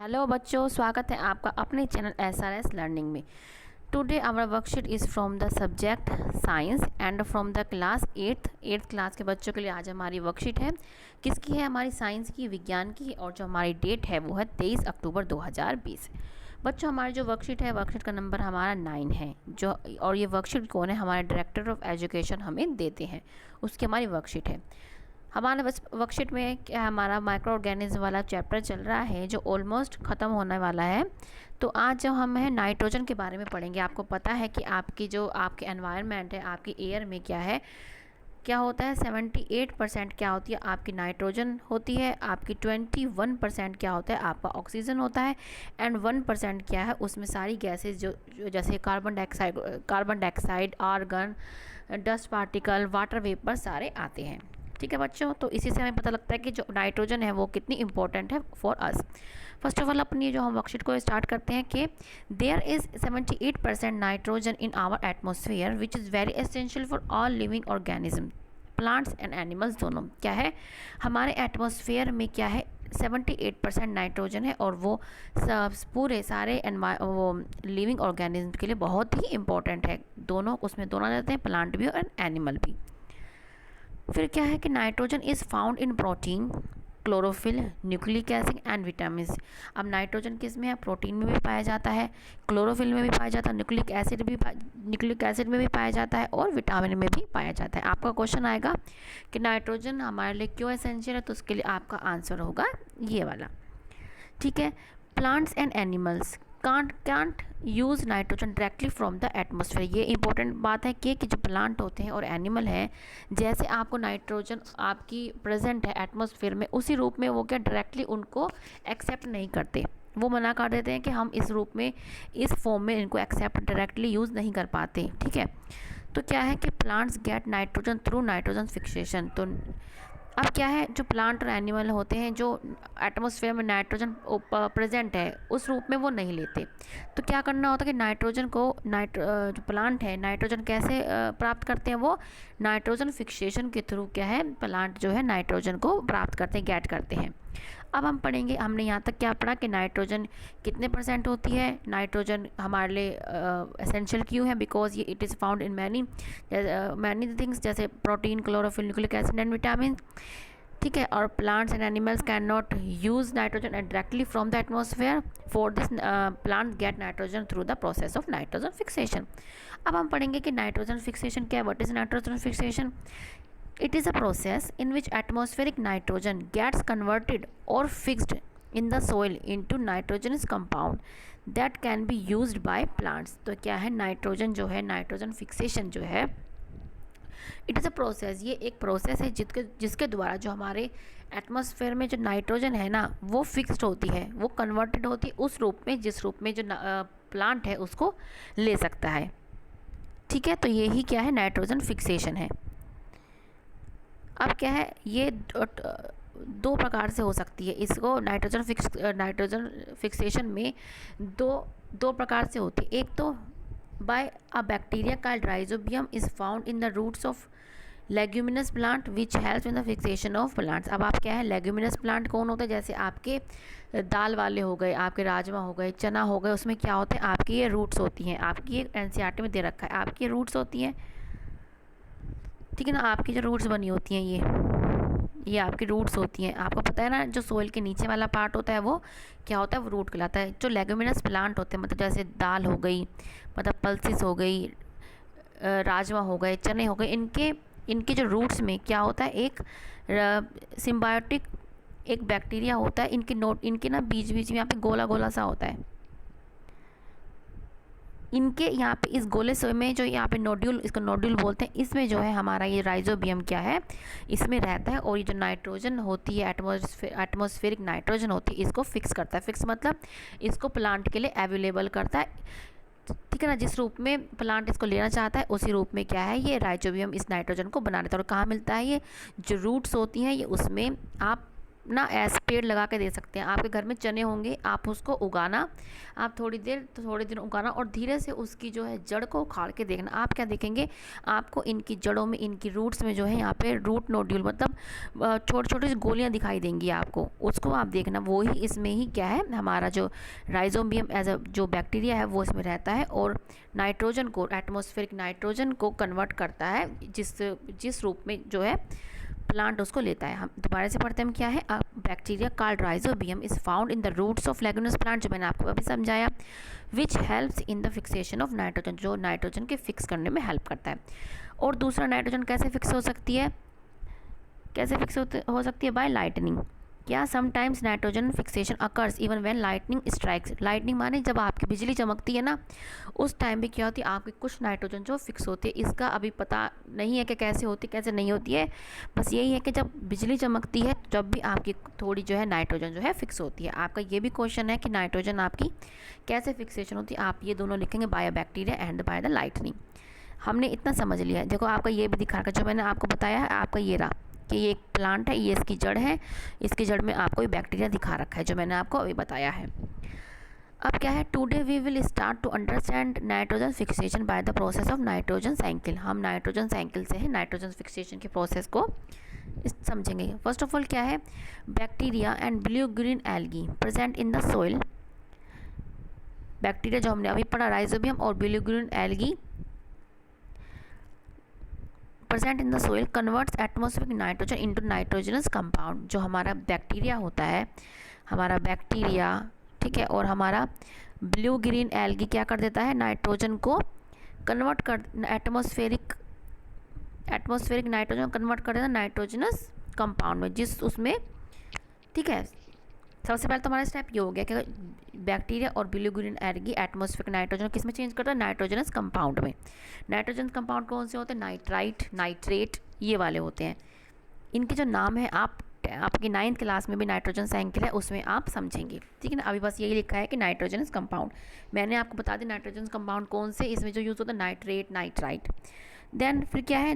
Hello बच्चों, स्वागत है आपका अपने चैनल SRS लर्निंग में। Today our worksheet is from the subject science and from the class eighth class के बच्चों के लिए आज हमारी वर्कशीट है। किसकी है? हमारी साइंस की, विज्ञान की। और जो हमारी डेट है वो है 23 अक्टूबर 2020। बच्चों, हमारी जो वर्कशीट है, वर्कशीट का नंबर हमारा 9 है। जो और ये वर्कशीट कौन है? हमारे डायरेक्टर ऑफ एजुकेशन हमें देते हैं, उसकी हमारी वर्कशीट है। हमारे बस वर्कशीट में क्या, हमारा माइक्रो ऑर्गेनिज्म वाला चैप्टर चल रहा है जो ऑलमोस्ट ख़त्म होने वाला है। तो आज जो हम है नाइट्रोजन के बारे में पढ़ेंगे। आपको पता है कि आपके एनवायरनमेंट है, आपकी एयर में क्या होता है? 78% क्या होती है? आपकी नाइट्रोजन होती है। आपकी 21% क्या होता है? आपका ऑक्सीजन होता है। एंड 1% क्या है? उसमें सारी गैसेज जो जैसे carbon dioxide, argon, dust particle, water vapour सारे आते हैं। ठीक है बच्चों, तो इसी से हमें पता लगता है कि जो नाइट्रोजन है वो कितनी इंपॉर्टेंट है for us. First of all अपनी जो हम वर्कशीट को स्टार्ट करते हैं कि there is 78% nitrogen in our atmosphere which is very essential for all living organism, plants and animals दोनों। क्या है हमारे एटमोसफियर में? क्या है? 78% नाइट्रोजन है और वो पूरे सारे वो लिविंग ऑर्गेनिज्म के लिए बहुत ही इंपॉर्टेंट है। दोनों उसमें दोनों रहते हैं, प्लांट भी और एनिमल भी। फिर क्या है कि nitrogen is found in protein, chlorophyll, nucleic acid and vitamin. अब नाइट्रोजन किस में है? प्रोटीन में भी पाया जाता है, क्लोरोफिल में भी पाया जाता है, न्यूक्लिक एसिड में भी पाया जाता है और विटामिन में भी पाया जाता है। आपका क्वेश्चन आएगा कि नाइट्रोजन हमारे लिए क्यों एसेंशियल है, तो उसके लिए आपका आंसर होगा ये वाला। ठीक है। Plants and animals can't use nitrogen directly from the atmosphere. ये इंपॉर्टेंट बात है कि जो प्लांट होते हैं और एनिमल हैं, जैसे आपको नाइट्रोजन आपकी प्रेजेंट है एटमोसफेयर में, उसी रूप में वो क्या डायरेक्टली उनको एक्सेप्ट नहीं करते। वो मना कर देते हैं कि हम इस रूप में, इस फॉर्म में इनको एक्सेप्ट डायरेक्टली यूज़ नहीं कर पाते। ठीक है। तो क्या है कि plants get nitrogen through nitrogen fixation. तो अब क्या है, जो प्लांट और एनिमल होते हैं जो एटमॉस्फेयर में नाइट्रोजन प्रेजेंट है उस रूप में वो नहीं लेते। तो क्या करना होता है कि नाइट्रोजन को जो प्लांट है नाइट्रोजन कैसे प्राप्त करते हैं? वो नाइट्रोजन फिक्सेशन के थ्रू क्या है, प्लांट जो है नाइट्रोजन को प्राप्त करते हैं, गेट करते हैं। अब हम पढ़ेंगे, हमने यहाँ तक क्या पढ़ा कि नाइट्रोजन कितने % होती है। नाइट्रोजन हमारे लिए एसेंशियल क्यों है? बिकॉज ये it is found in many things, जैसे protein, chlorophyll, nucleic acid and vitamin. ठीक है। और plants and animals can not use nitrogen directly from the atmosphere. For this plant get nitrogen through the process of nitrogen fixation. अब हम पढ़ेंगे कि nitrogen fixation क्या है। What is nitrogen fixation? It is a process in which atmospheric nitrogen gets converted or fixed in the soil into nitrogenous compound that can be used by plants। तो क्या है nitrogen जो है, nitrogen fixation जो है, it is a process, ये एक process है जिसके द्वारा जो हमारे एटमॉस्फेयर में जो नाइट्रोजन है ना वो फिक्स्ड होती है, वो कन्वर्टेड होती है उस रूप में जिस रूप में जो प्लांट है उसको ले सकता है। ठीक है। तो यही क्या है, नाइट्रोजन फिक्सेशन है। अब क्या है, ये दो प्रकार से हो सकती है। इसको नाइट्रोजन फिक्सेशन में दो प्रकार से होती है। एक तो by a bacteria called rhizobium is found in the roots of leguminous plant which help in the fixation of plants. अब आप क्या है, लेग्यूमिनस प्लांट कौन होता है? जैसे आपके दाल वाले हो गए, आपके राजमा हो गए, चना हो गए, उसमें क्या होते हैं, आपकी ये रूट्स होती हैं। आपकी ये NCERT में दे रखा है, आपकी रूट्स होती हैं। ठीक है ना, आपकी जो रूट्स बनी होती हैं ये आपकी रूट्स होती हैं। आपको पता है ना, जो सोइल के नीचे वाला पार्ट होता है वो क्या होता है, वो रूट कहलाता है। जो लेग्यूमिनस प्लांट होते हैं, मतलब जैसे दाल हो गई, मतलब पल्सिस हो गई, राजमा हो गए, चने हो गए, इनके जो रूट्स में क्या होता है, एक सिम्बायोटिक एक बैक्टीरिया होता है। इनके ना बीच बीच में यहाँ पे गोला गोला सा होता है। इनके यहाँ पे इस गोले से में जो यहाँ पे नोड्यूल, इसको नोड्यूल बोलते हैं, इसमें जो है हमारा ये राइजोबियम क्या है, इसमें रहता है। और ये जो नाइट्रोजन होती है, एटमॉस्फेरिक नाइट्रोजन होती है, इसको फिक्स करता है। फिक्स मतलब इसको प्लांट के लिए अवेलेबल करता है। ठीक है ना, जिस रूप में प्लांट इसको लेना चाहता है उसी रूप में क्या है, ये राइजोबियम इस नाइट्रोजन को बना देता है। और कहाँ मिलता है ये? जो रूट्स होती हैं ये, उसमें आप ना ऐसे पेड़ लगा के दे सकते हैं। आपके घर में चने होंगे, आप उसको उगाना, आप थोड़े दिन उगाना और धीरे से उसकी जो है जड़ को उखाड़ के देखना। आप क्या देखेंगे, आपको इनकी जड़ों में, इनकी रूट्स में जो है यहाँ पे रूट नोड्यूल मतलब छोटे छोटे गोलियाँ दिखाई देंगी आपको, उसको आप देखना। वो ही इसमें ही क्या है, हमारा जो राइजोबियम एज अ जो बैक्टीरिया है वो इसमें रहता है और नाइट्रोजन को, एटमॉस्फेरिक नाइट्रोजन को कन्वर्ट करता है, जिस रूप में जो है प्लांट उसको लेता है। हम दोबारा से पढ़ते हैं, क्या है, bacteria called rhizobium is found in the roots of leguminous plant, जो मैंने आपको अभी समझाया, which helps in the fixation of nitrogen, जो नाइट्रोजन के फिक्स करने में हेल्प करता है। और दूसरा, नाइट्रोजन कैसे फिक्स हो सकती है, हो सकती है बाय लाइटनिंग। क्या sometimes nitrogen fixation occurs even when lightning strikes. Lightning माने जब आपकी बिजली चमकती है ना, उस टाइम भी क्या होती है, आपकी कुछ नाइट्रोजन जो फिक्स होती है। इसका अभी पता नहीं है कि कैसे होती है कैसे नहीं होती है, बस यही है कि जब बिजली चमकती है जब भी आपकी थोड़ी जो है नाइट्रोजन जो है फिक्स होती है। आपका ये भी क्वेश्चन है कि नाइट्रोजन आपकी कैसे फिक्सेशन होती है, आप ये दोनों लिखेंगे, bye bacteria and by the lightning. हमने इतना समझ लिया है। देखो आपका ये भी दिखा रखा, जो मैंने आपको बताया है, आपका ये रहा कि ये एक प्लांट है, ये इसकी जड़ है, इसकी जड़ में आपको ये बैक्टीरिया दिखा रखा है जो मैंने आपको अभी बताया है। अब क्या है, today we will start to understand nitrogen fixation by the process of nitrogen cycle. हम नाइट्रोजन साइकिल से है नाइट्रोजन फिक्सेशन के प्रोसेस को समझेंगे। फर्स्ट ऑफ ऑल क्या है, bacteria and blue green algae present in the soil. Bacteria जो हमने अभी पढ़ा, राइजोबियम और blue green algae present in the soil converts atmospheric nitrogen into nitrogenous compound. जो हमारा बैक्टीरिया होता है, हमारा बैक्टीरिया, ठीक है, और हमारा ब्लू ग्रीन एल्गी क्या कर देता है, नाइट्रोजन को कन्वर्ट कर, एटमॉस्फेरिक नाइट्रोजन कन्वर्ट कर देता है नाइट्रोजनस कंपाउंड में, जिस उसमें, ठीक है। सबसे पहले तो हमारा स्टेप ये हो गया कि बैक्टीरिया और blue green algae atmospheric nitrogen किस में चेंज करता है, नाइट्रोजनस कंपाउंड में। नाइट्रोजन कंपाउंड कौन से होते हैं, नाइट्राइट, नाइट्रेट, ये वाले होते हैं। इनके जो नाम है आपकी 9th क्लास में भी नाइट्रोजन साइकिल है, उसमें आप समझेंगे, ठीक है ना। अभी बस यही लिखा है कि नाइट्रोजनस कंपाउंड। मैंने आपको बता दी नाइट्रोजन कंपाउंड कौन से, इसमें जो यूज़ होता है नाइट्रेट, नाइट्राइट। देन फिर क्या है,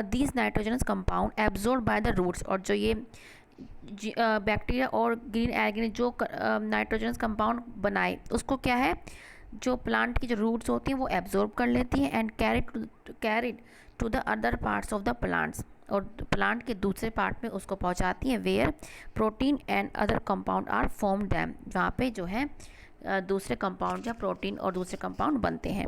these nitrogenous compound absorb by the roots. और जो ये बैक्टीरिया और ग्रीन एल्गी ने जो नाइट्रोजनस कंपाउंड बनाए, उसको क्या है, जो प्लांट की जो रूट्स होती हैं वो एब्जॉर्ब कर लेती हैं and carried to the other parts of the plants, और प्लांट के दूसरे पार्ट में उसको पहुंचाती हैं, where protein and other compound are form them, जहाँ पे जो है दूसरे कंपाउंड या प्रोटीन और दूसरे कंपाउंड बनते हैं।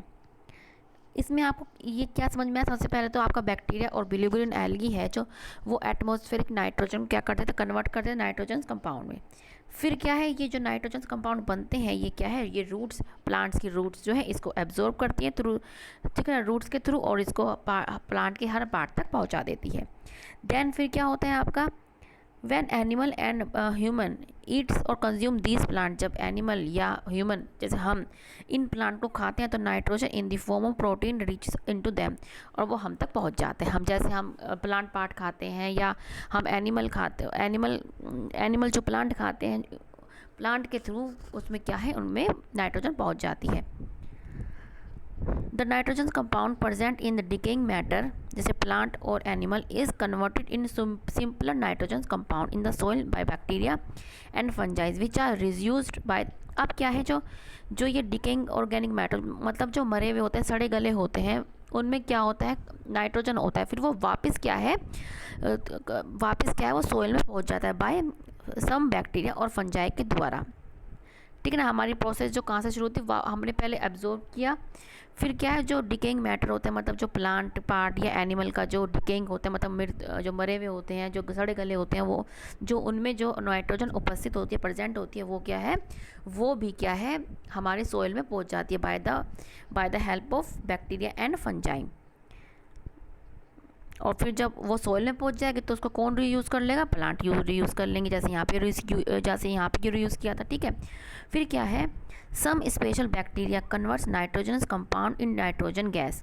इसमें आपको ये क्या समझ में आया, सबसे पहले तो आपका बैक्टीरिया और ब्लू ग्रीन एल्गी है जो वो एटमॉस्फेरिक नाइट्रोजन क्या करते थे, कन्वर्ट करते हैं नाइट्रोजन कंपाउंड में। फिर क्या है, ये जो नाइट्रोजन कंपाउंड बनते हैं ये क्या है, ये रूट्स, प्लांट्स की रूट्स जो है इसको एब्जॉर्ब करती है थ्रू, ठीक है, रूट्स के थ्रू, और इसको प्लांट के हर पार्ट तक पहुंचा देती है। देन फिर क्या होता है आपका, when animal and human Yeats और कंज्यूम दीज प्लांट, जब एनिमल या ह्यूमन जैसे हम इन प्लांट को खाते हैं तो nitrogen in the form of protein reaches into them, और वो हम तक पहुंच जाते हैं। हम जैसे हम प्लांट पार्ट खाते हैं या हम एनिमल खाते हैं, एनिमल जो प्लांट खाते हैं, प्लांट के थ्रू उसमें क्या है, उनमें नाइट्रोजन पहुंच जाती है। The nitrogen compound present in the decaying matter, जैसे प्लांट और animal, is converted in simpler nitrogen compound in the soil by bacteria and fungi which are reduced by. अब क्या है, जो ये डिकेइंग ऑर्गेनिक मैटर मतलब जो मरे हुए होते हैं, सड़े गले होते हैं, उनमें क्या होता है, नाइट्रोजन होता है, फिर वो वापस क्या है वो सोइल में पहुंच जाता है बाय सम बैक्टीरिया और फंजाई के द्वारा, ठीक है ना। हमारी प्रोसेस जो कहाँ से शुरू होती है, हमने पहले एब्जॉर्ब किया, फिर क्या है, जो डिकेइंग मैटर होता है मतलब जो प्लांट पार्ट या एनिमल का जो डिकेइंग होता है, मतलब जो मरे हुए होते हैं, जो सड़े गले होते हैं, वो जो उनमें जो नाइट्रोजन उपस्थित होती है, प्रेजेंट होती है, वो क्या है, वो भी क्या है, हमारे सोइल में पहुंच जाती है by the help of bacteria and fungi. और फिर जब वो सोइल में पहुंच जाएगी तो उसको कौन रीयूज़ कर लेगा, प्लांट रीयूज़ कर लेंगे, जैसे यहाँ पे रीयूज़ किया था, ठीक है। फिर क्या है, some special bacteria converts nitrogenous compound in nitrogen gas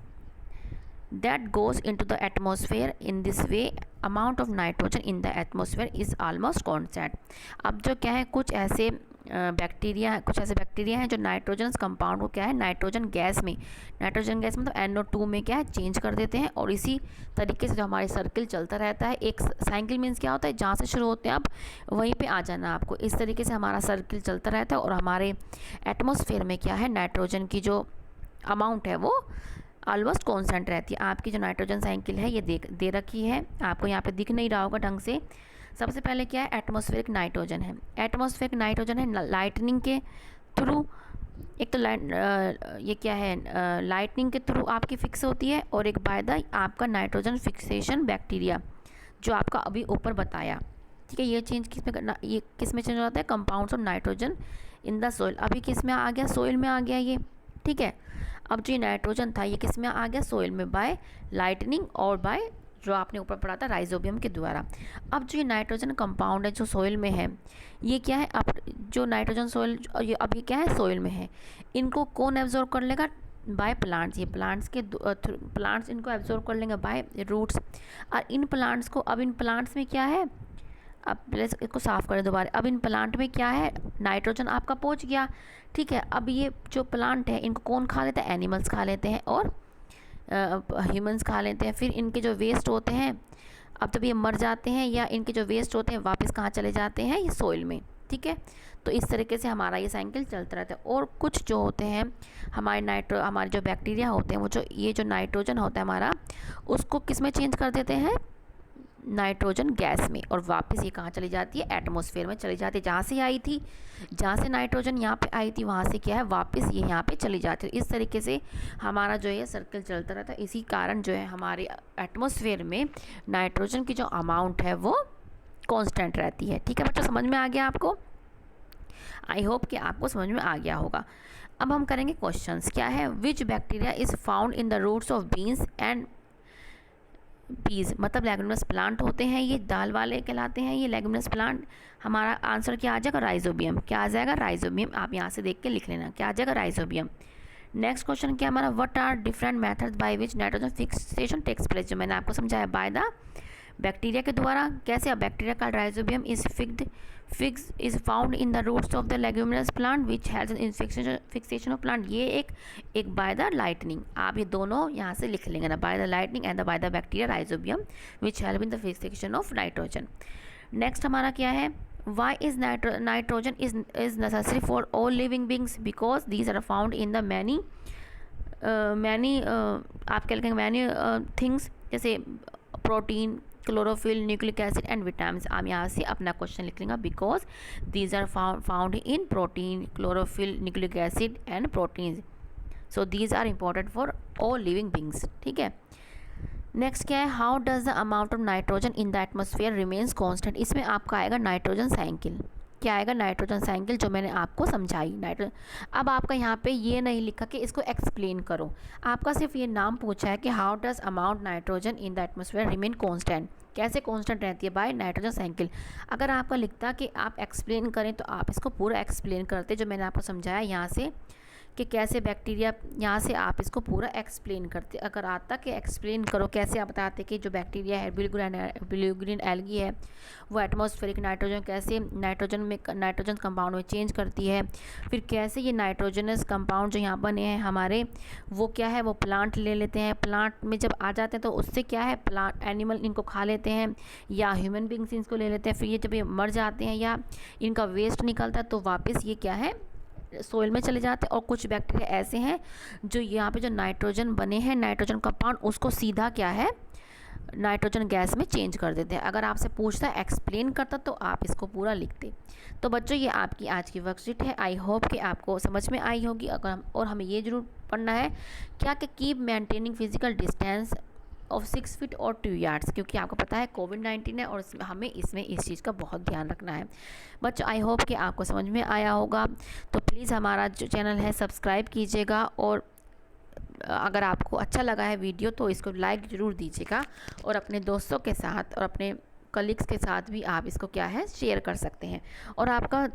that goes into the atmosphere. In this way amount of nitrogen in the atmosphere is almost constant. अब जो क्या है, कुछ ऐसे बैक्टीरिया, कुछ ऐसे बैक्टीरिया हैं जो नाइट्रोजन कंपाउंड को क्या है नाइट्रोजन गैस में मतलब NO2 में क्या है चेंज कर देते हैं। और इसी तरीके से जो हमारे सर्किल चलता रहता है, एक साइकिल मीन्स क्या होता है, जहाँ से शुरू होते हैं आप वहीं पे आ जाना आपको। इस तरीके से हमारा सर्किल चलता रहता है और हमारे एटमॉस्फेयर में क्या है नाइट्रोजन की जो अमाउंट है वो ऑलमोस्ट कांस्टेंट रहती है। आपकी जो नाइट्रोजन साइकिल है ये दे रखी है, आपको यहाँ पे दिख नहीं रहा होगा ढंग से। सबसे पहले क्या है एटमॉस्फेरिक नाइट्रोजन है। एटमॉस्फेरिक नाइट्रोजन है लाइटनिंग के थ्रू, एक तो ये क्या है लाइटनिंग के थ्रू आपकी फिक्स होती है, और एक बाय द आपका नाइट्रोजन फिक्सेशन बैक्टीरिया जो आपका अभी ऊपर बताया। ठीक है, ये चेंज किस में करना, ये किस में चेंज होता है, compounds of nitrogen in the soil. अभी किस में आ गया, सोइल में आ गया ये। ठीक है, अब जो ये नाइट्रोजन था ये किस में आ गया, सोइल में, बाय लाइटनिंग और बाय जो आपने ऊपर पढ़ा था राइजोबियम के द्वारा। अब जो ये नाइट्रोजन कंपाउंड है जो सोइल में है, ये क्या है, अब जो नाइट्रोजन सोइल ये अभी क्या है सोइल में है, इनको कौन एब्जॉर्ब कर लेगा, बाय प्लांट्स। ये प्लांट्स इनको एब्जॉर्ब कर लेंगे बाय रूट्स। और इन प्लांट्स को, अब इन प्लांट्स में क्या है, अब प्लेस इसको साफ़ करें दोबारा। अब इन प्लांट में क्या है नाइट्रोजन आपका पहुंच गया। ठीक है, अब ये जो प्लांट है इनको कौन खा लेता है, एनिमल्स खा लेते हैं और ह्यूमंस खा लेते हैं। फिर इनके जो वेस्ट होते हैं, अब जब ये मर जाते हैं या इनके जो वेस्ट होते हैं वापस कहाँ चले जाते हैं, ये सोइल में। ठीक है, तो इस तरीके से हमारा ये साइकिल चलता रहता है। और कुछ जो होते हैं हमारे जो बैक्टीरिया होते हैं वो जो ये जो नाइट्रोजन होता है हमारा, उसको किस में चेंज कर देते हैं, नाइट्रोजन गैस में, और वापस ये कहाँ चली जाती है, एटमॉस्फेयर में चली जाती है। जहाँ से आई थी, जहाँ से नाइट्रोजन यहाँ पे आई थी वहाँ से क्या है वापस ये यहाँ पे चली जाती है। इस तरीके से हमारा जो है सर्कल चलता रहता है। इसी कारण जो है हमारे एटमॉस्फेयर में नाइट्रोजन की जो अमाउंट है वो कांस्टेंट रहती है। ठीक है बच्चों, समझ में आ गया आपको? आई होप कि आपको समझ में आ गया होगा। अब हम करेंगे क्वेश्चंस। क्या है, which bacteria is found in the roots of beans and peas, मतलब लेगुमिनस प्लांट होते हैं, ये दाल वाले कहलाते हैं ये लेगुमिनस प्लांट। हमारा आंसर क्या आ जाएगा, राइजोबियम। क्या आ जाएगा, राइजोबियम। आप यहाँ से देख के लिख लेना, क्या आ जाएगा, राइजोबियम। नेक्स्ट क्वेश्चन क्या हमारा, what are different methods by which nitrogen fixation takes place, जो मैंने आपको समझाया, बाय द बैक्टीरिया के द्वारा। कैसे, अब बैक्टीरिया का rhizobium is fix is found in the roots of the leguminous plant which has an fixation of plant. ये एक बाय द लाइटनिंग, आप ये दोनों यहाँ से लिख लेंगे ना, by the lightning and by the bacteria rhizobium which help in the fixation of nitrogen. Next हमारा क्या है, why is nitrogen is necessary for all living beings, because these are found in the many आप क्या लिखेंगे, many things, जैसे protein, chlorophyll, nucleic acid and vitamin. आप यहाँ से अपना क्वेश्चन लिख लेंगे, because these are found in protein, chlorophyll, nucleic acid and proteins, so these are important for all living beings. ठीक है, नेक्स्ट क्या है, how does the amount of nitrogen in the atmosphere remains constant. इसमें आपका आएगा nitrogen cycle. क्या आएगा, nitrogen cycle, जो मैंने आपको समझाई नाइट्रोजन। अब आपका यहाँ पे ये नहीं लिखा कि इसको एक्सप्लेन करो, आपका सिर्फ ये नाम पूछा है कि how does amount nitrogen in the atmosphere remain constant, कैसे कांस्टेंट रहती है, बाय नाइट्रोजन साइकिल। अगर आपका लिखता कि आप एक्सप्लेन करें तो आप इसको पूरा एक्सप्लेन करते, जो मैंने आपको समझाया यहाँ से कि कैसे बैक्टीरिया, यहाँ से आप इसको पूरा एक्सप्लेन करते। अगर आता कि एक्सप्लेन करो कैसे, आप बताते कि जो बैक्टीरिया है ब्लू ग्रीन एल्गी है वो एटमॉस्फेरिक नाइट्रोजन कैसे नाइट्रोजन कंपाउंड में चेंज करती है, फिर कैसे ये नाइट्रोजनस कंपाउंड जो यहाँ बने हैं हमारे वो क्या है, वो प्लांट ले लेते हैं, प्लांट में जब आ जाते हैं तो उससे क्या है प्लांट एनिमल इनको खा लेते हैं या ह्यूमन बींग्स इनको ले लेते हैं। फिर ये जब ये मर जाते हैं या इनका वेस्ट निकलता है तो वापस ये क्या है सोइल में चले जाते हैं। और कुछ बैक्टीरिया ऐसे हैं जो यहाँ पे जो नाइट्रोजन बने हैं नाइट्रोजन कंपाउंड उसको सीधा क्या है नाइट्रोजन गैस में चेंज कर देते हैं। अगर आपसे पूछता है एक्सप्लेन करता तो आप इसको पूरा लिखते। तो बच्चों ये आपकी आज की वर्कशीट है, आई होप कि आपको समझ में आई होगी। और हमें ये जरूर पढ़ना है क्या कि keep maintaining physical distance of 6 feet और 2 यार्ड्स, क्योंकि आपको पता है कोविड-19 है और हमें इसमें इस चीज़ का बहुत ध्यान रखना है। बच्चों आई होप कि आपको समझ में आया होगा, तो प्लीज़ हमारा जो चैनल है सब्सक्राइब कीजिएगा, और अगर आपको अच्छा लगा है वीडियो तो इसको लाइक ज़रूर दीजिएगा, और अपने दोस्तों के साथ और अपने कलीग्स के साथ भी आप इसको क्या है शेयर कर सकते हैं। और आपका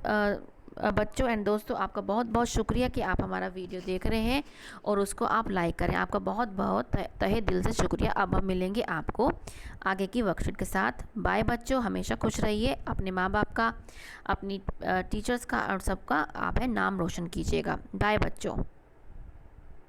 बच्चों एंड दोस्तों, आपका बहुत बहुत शुक्रिया कि आप हमारा वीडियो देख रहे हैं और उसको आप लाइक करें। आपका बहुत बहुत तहे दिल से शुक्रिया। अब हम मिलेंगे आपको आगे की वर्कशीट के साथ। बाय बच्चों, हमेशा खुश रहिए। अपने माँ बाप का, अपनी टीचर्स का और सबका आप है नाम रोशन कीजिएगा। बाय बच्चों।